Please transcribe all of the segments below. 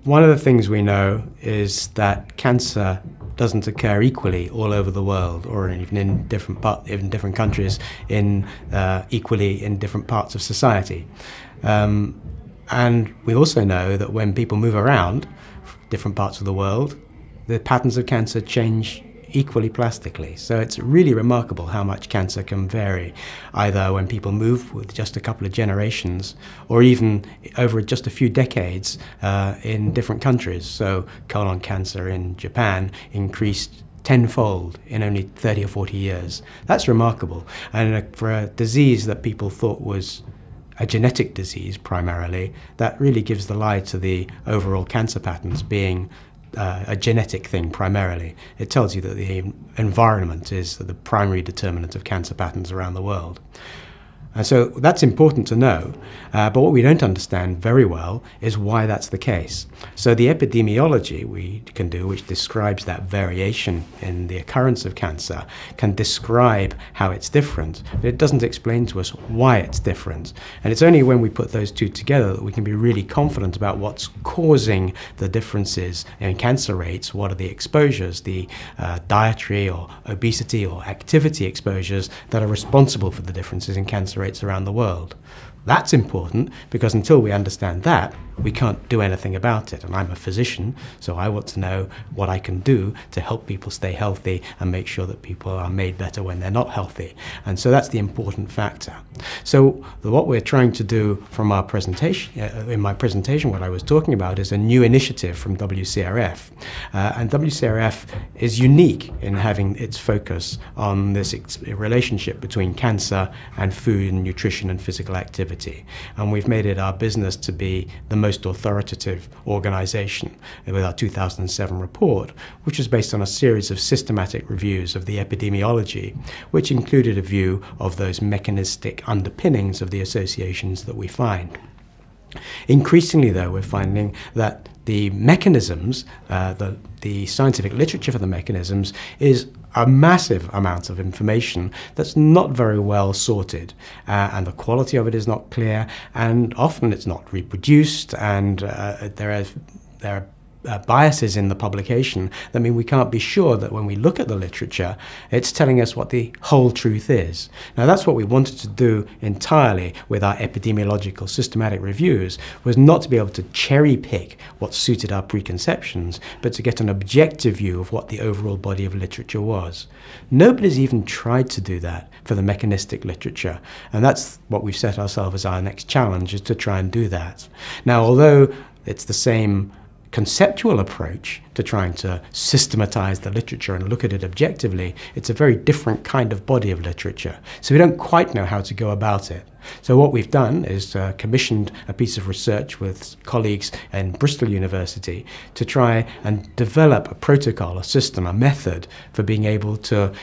One of the things we know is that cancer doesn't occur equally all over the world, or even in different countries, equally in different parts of society. And we also know that when people move around different parts of the world, the patterns of cancer change equally plastically. So it's really remarkable how much cancer can vary, either when people move with just a couple of generations or even over just a few decades in different countries. So colon cancer in Japan increased tenfold in only 30 or 40 years. That's remarkable. And for a disease that people thought was a genetic disease primarily, that really gives the lie to the overall cancer patterns being a genetic thing primarily. It tells you that the environment is the primary determinant of cancer patterns around the world. And so that's important to know, but what we don't understand very well is why that's the case. So the epidemiology we can do, which describes that variation in the occurrence of cancer, can describe how it's different, but it doesn't explain to us why it's different. And it's only when we put those two together that we can be really confident about what's causing the differences in cancer rates, what are the exposures, the dietary or obesity or activity exposures that are responsible for the differences in cancer rates around the world. That's important because until we understand that, we can't do anything about it. And I'm a physician, so I want to know what I can do to help people stay healthy and make sure that people are made better when they're not healthy. And so that's the important factor. So what we're trying to do from our presentation, in my presentation, what I was talking about is a new initiative from WCRF. And WCRF is unique in having its focus on this relationship between cancer and food and nutrition and physical activity. And we've made it our business to be the most authoritative organization with our 2007 report, which is based on a series of systematic reviews of the epidemiology, which included a view of those mechanistic underpinnings of the associations that we find. Increasingly, though, we're finding that the mechanisms, the scientific literature for the mechanisms, is a massive amount of information that's not very well sorted, and the quality of it is not clear, and often it's not reproduced, and there are biases in the publication that mean we can't be sure that when we look at the literature, it's telling us what the whole truth is. Now that's what we wanted to do entirely with our epidemiological systematic reviews, was not to be able to cherry pick what suited our preconceptions, but to get an objective view of what the overall body of literature was. Nobody's even tried to do that for the mechanistic literature, and that's what we've set ourselves as our next challenge, is to try and do that. Now, although it's the same conceptual approach to trying to systematize the literature and look at it objectively, it's a very different kind of body of literature. So we don't quite know how to go about it. So what we've done is commissioned a piece of research with colleagues in Bristol University to try and develop a protocol, a system, a method for being able to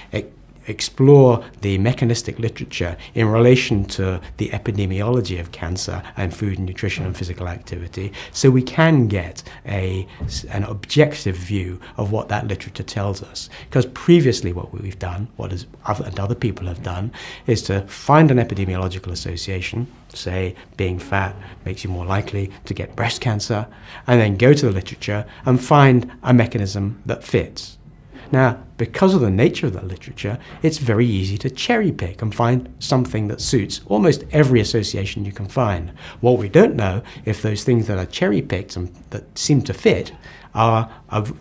explore the mechanistic literature in relation to the epidemiology of cancer and food and nutrition and physical activity, so we can get an objective view of what that literature tells us. Because previously what we've done, and other people have done, is to find an epidemiological association, say being fat makes you more likely to get breast cancer, and then go to the literature and find a mechanism that fits. Now, because of the nature of that literature, it's very easy to cherry pick and find something that suits almost every association you can find. What we don't know if those things that are cherry picked and that seem to fit are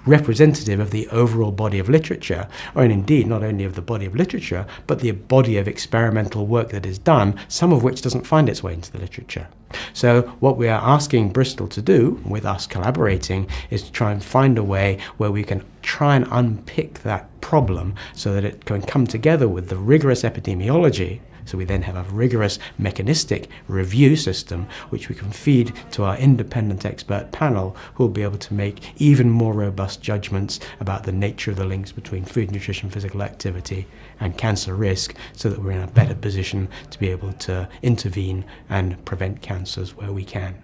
representative of the overall body of literature, or indeed not only of the body of literature, but the body of experimental work that is done, some of which doesn't find its way into the literature. So what we are asking Bristol to do, with us collaborating, is to try and find a way where we can try and unpick that problem so that it can come together with the rigorous epidemiology. So we then have a rigorous mechanistic review system which we can feed to our independent expert panel, who will be able to make even more robust judgments about the nature of the links between food, nutrition, physical activity and cancer risk, so that we're in a better position to be able to intervene and prevent cancers where we can.